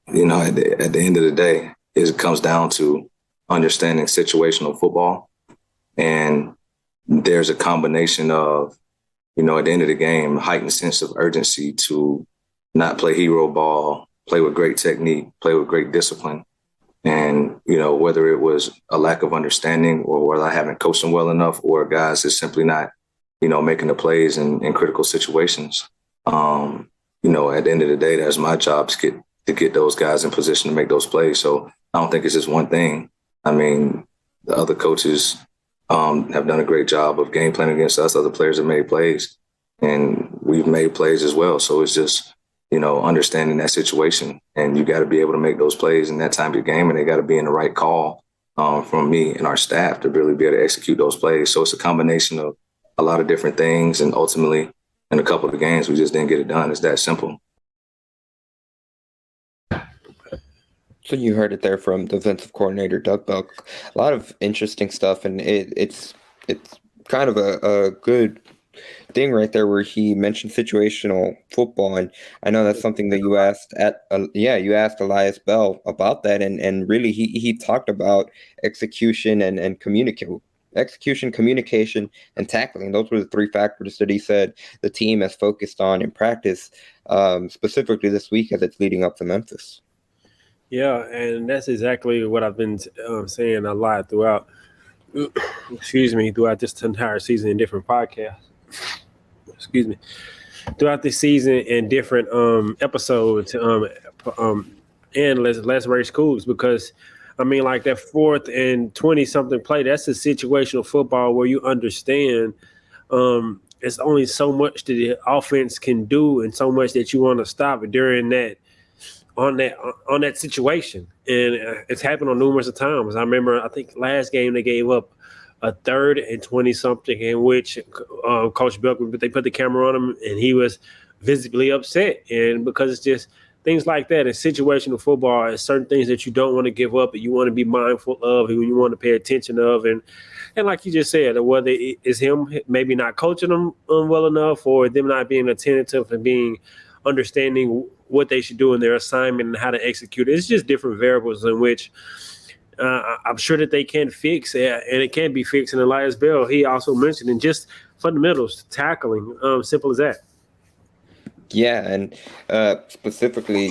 At the end of the day, it comes down to understanding situational football, and there's a combination of, at the end of the game, heightened sense of urgency to not play hero ball, play with great technique, play with great discipline. And, whether it was a lack of understanding or whether I haven't coached them well enough or guys is simply not, making the plays in critical situations. At the end of the day, that's my job to get those guys in position to make those plays. So I don't think it's just one thing. I mean, the other coaches have done a great job of game planning against us. Other players have made plays, and we've made plays as well. So it's just, understanding that situation. And you got to be able to make those plays in that time of your game, and they got to be in the right call from me and our staff to really be able to execute those plays. So it's a combination of a lot of different things, and ultimately in a couple of the games, we just didn't get it done. It's that simple. So you heard it there from defensive coordinator Doug Belk. A lot of interesting stuff, and it's kind of a good thing right there where he mentioned situational football, and I know that's something that you asked you asked Elias Bell about that, and really he talked about execution and communication, and tackling. Those were the three factors that he said the team has focused on in practice, specifically this week as it's leading up to Memphis. Yeah, and that's exactly what I've been saying a lot throughout throughout this entire season in different podcasts. Throughout this season in different episodes and less race schools, because I mean, like that 4th and 20 something play, that's a situational football where you understand it's only so much that the offense can do and so much that you want to stop during that on that situation. And it's happened on numerous of times. I remember, I think last game they gave up a 3rd and 20 something in which Coach Belk, they put the camera on him and he was visibly upset. And because it's just things like that in situational football, it's certain things that you don't want to give up, that you want to be mindful of, and you want to pay attention of. And like you just said, whether it's him maybe not coaching them well enough, or them not being attentive and being understanding what they should do in their assignment and how to execute it. It's just different variables in which I'm sure that they can fix, and it can be fixed. And Elias Bell, he also mentioned in just fundamentals, tackling, simple as that. Yeah, and specifically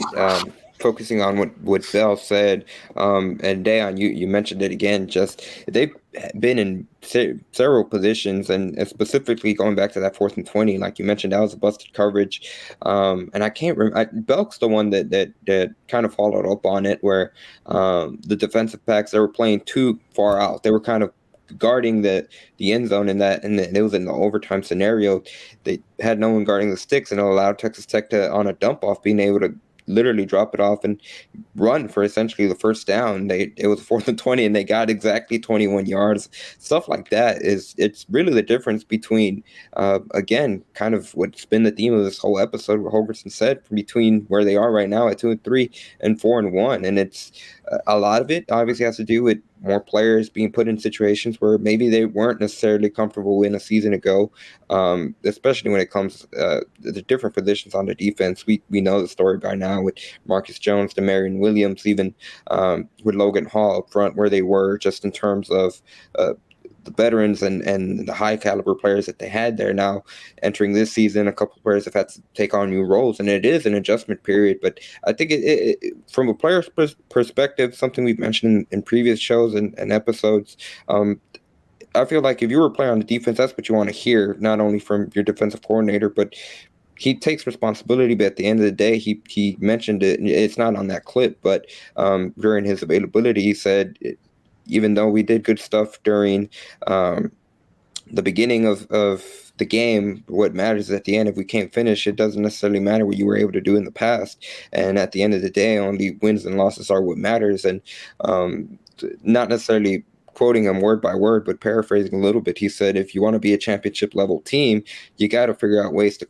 focusing on what Bell said, and Dayon, you mentioned it again. Just they've been in several positions, and specifically going back to that 4th and 20, like you mentioned, that was a busted coverage. And I can't remember. Belk's the one that kind of followed up on it, where the defensive backs, they were playing too far out. They were kind of guarding the end zone and it was in the overtime scenario. They had no one guarding the sticks, and it allowed Texas Tech to, on a dump off, being able to literally drop it off and run for essentially the first down. It was 4th and 20, and they got exactly 21 yards. Stuff like that it's really the difference between again, kind of what's been the theme of this whole episode, what Holgerson said, between where they are right now at 2-3 and 4-1. And it's a lot of it obviously has to do with more players being put in situations where maybe they weren't necessarily comfortable in a season ago, especially when it comes to the different positions on the defense. We know the story by now with Marcus Jones, Demarion Williams, even with Logan Hall up front, where they were just in terms of the veterans and the high caliber players that they had there. Now entering this season, a couple of players have had to take on new roles, and it is an adjustment period. But I think it from a player's perspective, something we've mentioned in previous shows and episodes, I feel like if you were a player on the defense, that's what you want to hear, not only from your defensive coordinator, but he takes responsibility. But at the end of the day, he mentioned it. It's not on that clip, but during his availability, he said, even though we did good stuff during the beginning of the game, what matters is at the end. If we can't finish, it doesn't necessarily matter what you were able to do in the past. And at the end of the day, only wins and losses are what matters. And not necessarily quoting him word by word, but paraphrasing a little bit, he said, if you want to be a championship level team, you got to figure out ways to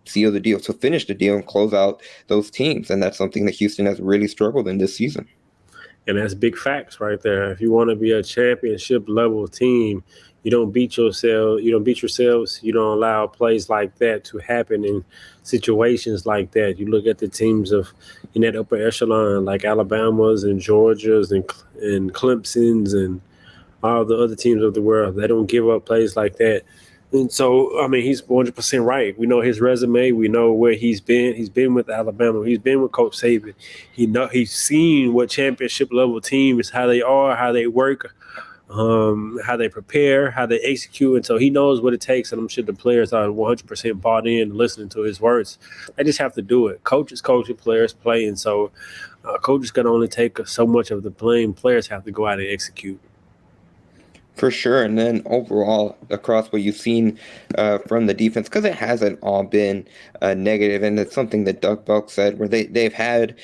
seal the deal, to finish the deal and close out those teams. And that's something that Houston has really struggled in this season. And that's big facts right there. If you want to be a championship level team, you don't beat yourself. You don't beat yourselves. You don't allow plays like that to happen in situations like that. You look at the teams in that upper echelon, like Alabama's and Georgia's and Clemson's and all the other teams of the world. They don't give up plays like that. And so, I mean, he's 100% right. We know his resume. We know where he's been. He's been with Alabama. He's been with Coach Saban. He's seen what championship level teams, how they are, how they work, how they prepare, how they execute. And so he knows what it takes. And I'm sure the players are 100% bought in, listening to his words. They just have to do it. Coaches coaching, players play. And so coaches can only take so much of the blame. Players have to go out and execute. For sure, and then overall across what you've seen from the defense, because it hasn't all been negative, and it's something that Doug Belk said, where they've had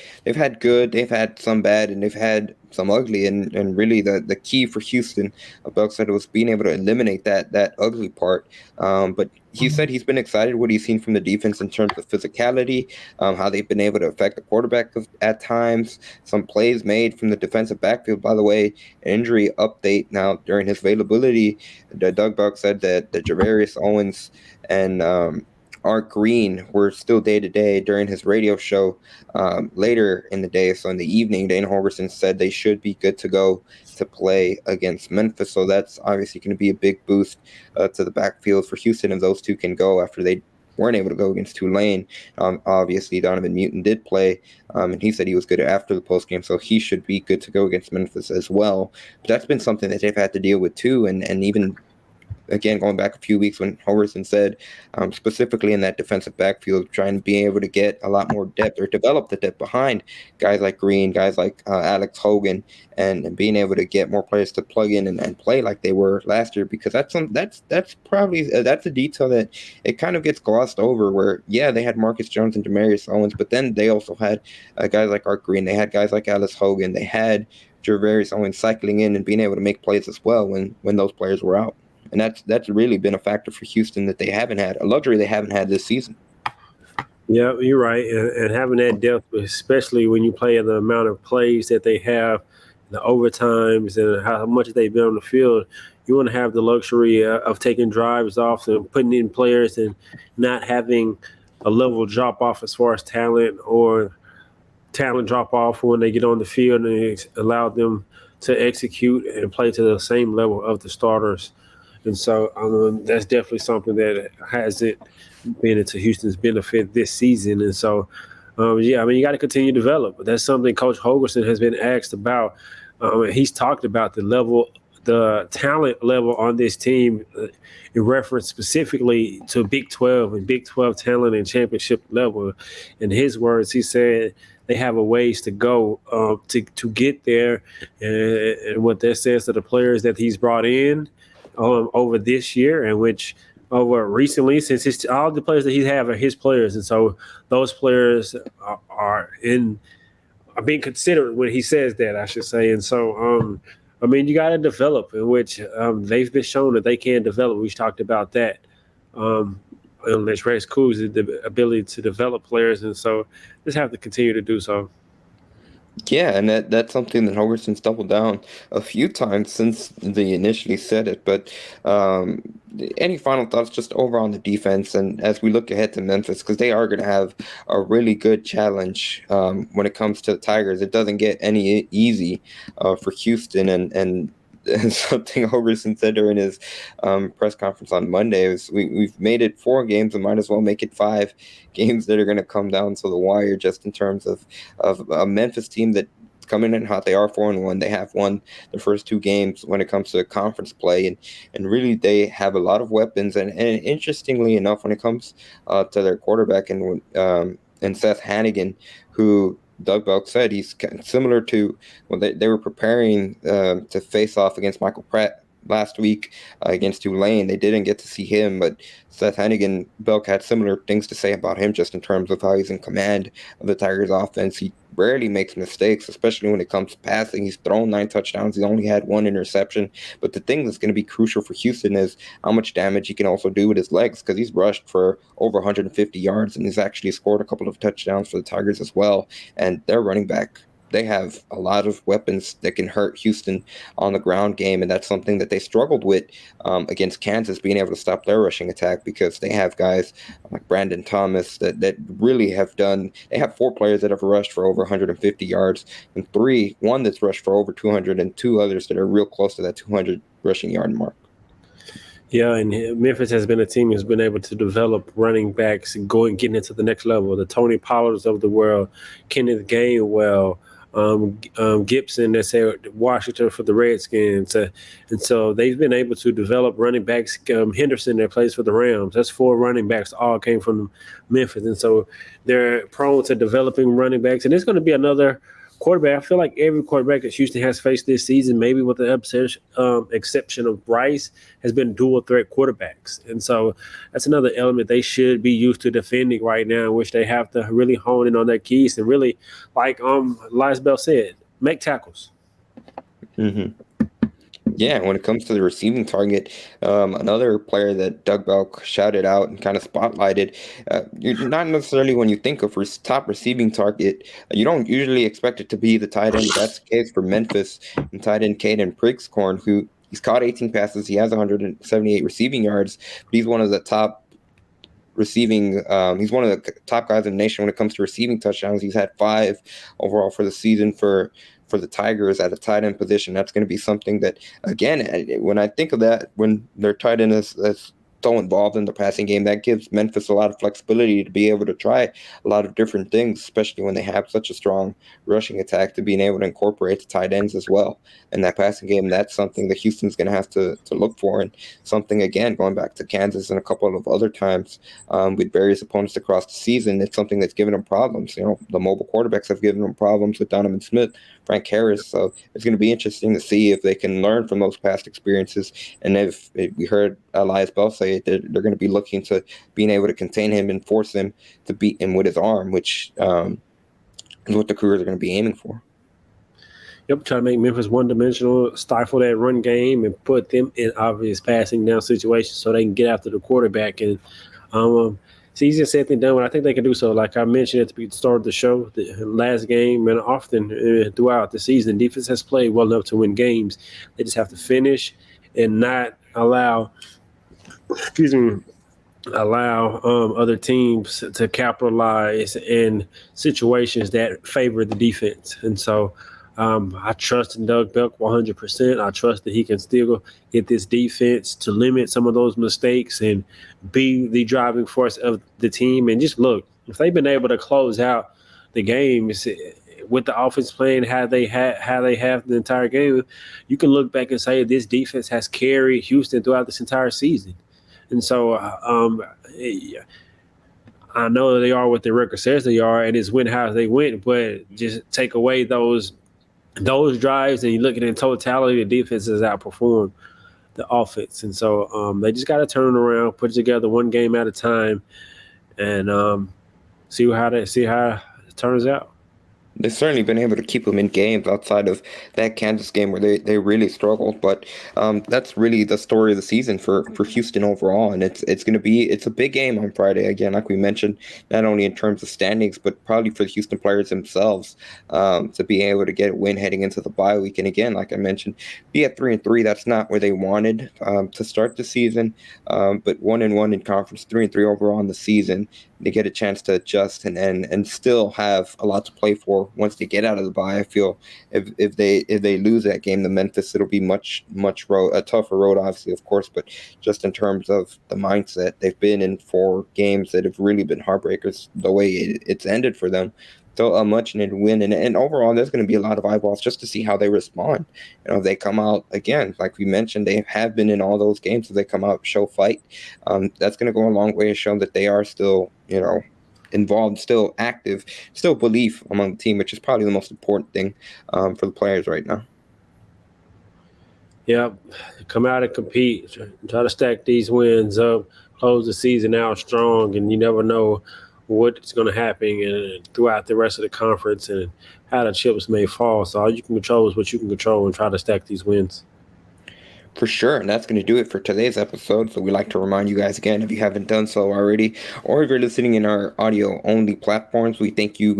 good, they've had some bad, and they've had some ugly, and really the key for Houston, Belk said, was being able to eliminate that ugly part. But he said he's been excited what he's seen from the defense in terms of physicality, how they've been able to affect the quarterback at times, some plays made from the defensive backfield. By the way, injury update now during his availability, Doug Buck said that the Javarius Owens and Art Green were still day to day during his radio show later in the day. So in the evening, Dana Holgorsen said they should be good to go to play against Memphis. So that's obviously going to be a big boost to the backfield for Houston if those two can go after they weren't able to go against Tulane. Obviously, Donovan Mutin did play, and he said he was good after the postgame, so he should be good to go against Memphis as well. But that's been something that they've had to deal with too, and even again, going back a few weeks when Holgorsen said, specifically in that defensive backfield, trying to be able to get a lot more depth or develop the depth behind guys like Green, guys like Alex Hogan, and being able to get more players to plug in and play like they were last year, because that's probably that's a detail that it kind of gets glossed over. Where they had Marcus Jones and Demaryius Owens, but then they also had guys like Art Green, they had guys like Alex Hogan, they had Javarius Owens cycling in and being able to make plays as well when those players were out. And that's really been a factor for Houston that they haven't had, a luxury they haven't had this season. Yeah, you're right. And having that depth, especially when you play the amount of plays that they have, the overtimes, and how much they've been on the field, you want to have the luxury of taking drives off and putting in players and not having a level drop off as far as talent or talent drop off when they get on the field, and allow them to execute and play to the same level of the starters. And so that's definitely something that hasn't been into Houston's benefit this season. And so, you got to continue to develop. But that's something Coach Holgorsen has been asked about. He's talked about the talent level on this team in reference specifically to Big 12 and Big 12 talent and championship level. In his words, he said they have a ways to go to get there. And what that says to the players that he's brought in over this year, and which over recently, since all the players that he have are his players, and so those players are being considered when he says that, I should say. And so, you got to develop, in which they've been shown that they can develop. We've talked about that. And Les Rex Coos, the ability to develop players, and so just have to continue to do so. Yeah, and that's something that Holgorsen's doubled down a few times since they initially said it. But any final thoughts just over on the defense, and as we look ahead to Memphis, because they are going to have a really good challenge when it comes to the Tigers. It doesn't get any easy for Houston, and something Holgorsen said during his press conference on Monday is we've made it 4 games and might as well make it 5 games that are going to come down to the wire, just in terms of a Memphis team that coming in hot. They are 4-1. They have won the first 2 games when it comes to conference play, and really they have a lot of weapons. And interestingly enough, when it comes to their quarterback and Seth Hannigan, who Doug Belk said he's kind of similar to when they were preparing to face off against Michael Pratt last week against Tulane. They didn't get to see him, but Seth Hannigan, Belk had similar things to say about him, just in terms of how he's in command of the Tigers offense. He rarely makes mistakes, especially when it comes to passing. He's thrown 9 touchdowns. He's only had 1 interception. But the thing that's going to be crucial for Houston is how much damage he can also do with his legs, because he's rushed for over 150 yards, and he's actually scored a couple of touchdowns for the Tigers as well. And their running back, they have a lot of weapons that can hurt Houston on the ground game, and that's something that they struggled with against Kansas, being able to stop their rushing attack, because they have guys like Brandon Thomas that really have done. They have 4 players that have rushed for over 150 yards, and one that's rushed for over 200, and 2 others that are real close to that 200 rushing yard mark. Yeah, and Memphis has been a team who's been able to develop running backs and getting into the next level. The Tony Pollards of the world, Kenneth Gainwell, Gibson that's at Washington for the Redskins. And so they've been able to develop running backs. Henderson that plays for the Rams. That's 4 running backs, all came from Memphis. And so they're prone to developing running backs. And it's going to be another quarterback, I feel like every quarterback that Houston has faced this season, maybe with the exception of Bryce, has been dual threat quarterbacks. And so that's another element they should be used to defending right now, in which they have to really hone in on their keys and really, like Elias Bell said, make tackles. Mm-hmm. Yeah, when it comes to the receiving target, another player that Doug Bell shouted out and kind of spotlighted, you're not necessarily when you think of top receiving target, you don't usually expect it to be the tight end. But that's the case for Memphis and tight end Caden Prigscorn, who he's caught 18 passes. He has 178 receiving yards, but he's one of the top receiving. He's one of the top guys in the nation when it comes to receiving touchdowns. He's had 5 overall for the season for the Tigers at a tight end position. That's going to be something that, again, when I think of that, when their tight end is so involved in the passing game, that gives Memphis a lot of flexibility to be able to try a lot of different things, especially when they have such a strong rushing attack, to being able to incorporate the tight ends as well in that passing game. That's something that Houston's going to have to look for, and something, again, going back to Kansas and a couple of other times with various opponents across the season, it's something that's given them problems. The mobile quarterbacks have given them problems with Donovan Smith, Frank Harris, so it's going to be interesting to see if they can learn from those past experiences. And if we heard Elias Bell say it, they're going to be looking to being able to contain him and force him to beat him with his arm, which is what the Cougars are going to be aiming for. Yep, try to make Memphis one-dimensional, stifle that run game, and put them in obvious passing down situations so they can get after the quarterback. And it's easier said than done, but I think they can do so. Like I mentioned at the start of the show, the last game and often throughout the season, defense has played well enough to win games. They just have to finish and not allow other teams to capitalize in situations that favor the defense. And so I trust in Doug Belk 100%. I trust that he can still get this defense to limit some of those mistakes and be the driving force of the team. And just look, if they've been able to close out the games with the offense playing how they have the entire game, you can look back and say this defense has carried Houston throughout this entire season. And so I know they are what their record says they are, and it's win how they went, but just take away those drives and you look at it in totality, the defense has outperformed the offense. And so they just got to turn it around, put it together one game at a time, and see how it turns out. They've certainly been able to keep them in games outside of that Kansas game where they really struggled. But that's really the story of the season for Houston overall. And it's a big game on Friday, again, like we mentioned, not only in terms of standings, but probably for the Houston players themselves to be able to get a win heading into the bye week. And again, like I mentioned, be at 3-3. That's not where they wanted to start the season. But 1-1 in conference, 3-3 overall in the season. They get a chance to adjust and still have a lot to play for once they get out of the bye. I feel if they lose that game to Memphis, it'll be a tougher road, obviously, of course, but just in terms of the mindset, they've been in 4 games that have really been heartbreakers the way it's ended for them. So a much-needed win, and overall, there's going to be a lot of eyeballs just to see how they respond. They come out, again, like we mentioned, they have been in all those games, so they come out, show fight. That's going to go a long way to show that they are still, involved, still active, still belief among the team, which is probably the most important thing for the players right now. Yep, come out and compete, try to stack these wins up, close the season out strong, and you never know what's going to happen throughout the rest of the conference and how the chips may fall. So all you can control is what you can control and try to stack these wins. For sure, and that's going to do it for today's episode. So we'd like to remind you guys again, if you haven't done so already, or if you're listening in our audio-only platforms, we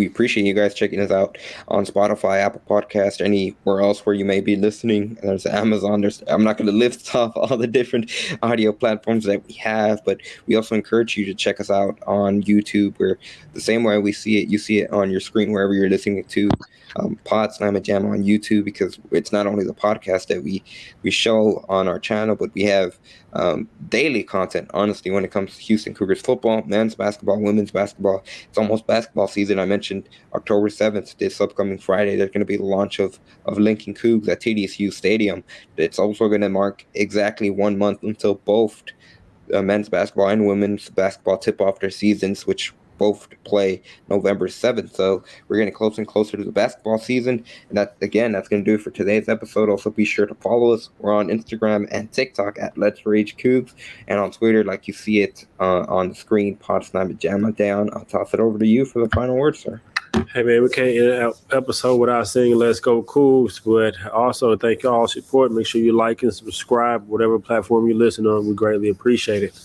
appreciate you guys checking us out on Spotify, Apple Podcast, anywhere else where you may be listening. There's Amazon. I'm not going to list off all the different audio platforms that we have, but we also encourage you to check us out on YouTube, where the same way we see it, you see it on your screen wherever you're listening to Pod Slam and Jam on YouTube, because it's not only the podcast that we show on our channel, but we have daily content, honestly, when it comes to Houston Cougars football, men's basketball, women's basketball. It's almost basketball season. I mentioned October 7th, this upcoming Friday, there's going to be the launch of Lincoln Cougs at TDSU Stadium. It's also going to mark exactly 1 month until both men's basketball and women's basketball tip off their seasons, which both play November 7th. So we're getting closer and closer to the basketball season. And that's going to do it for today's episode. Also, be sure to follow us. We're on Instagram and TikTok at Let's Rage Cougs, and on Twitter, like you see it on the screen, Pod Snipe Jamma Down. I'll toss it over to you for the final word, sir. Hey, man, we can't end an episode without singing Let's Go Cougs, but also thank you all for support. Make sure you like and subscribe, whatever platform you listen on. We greatly appreciate it.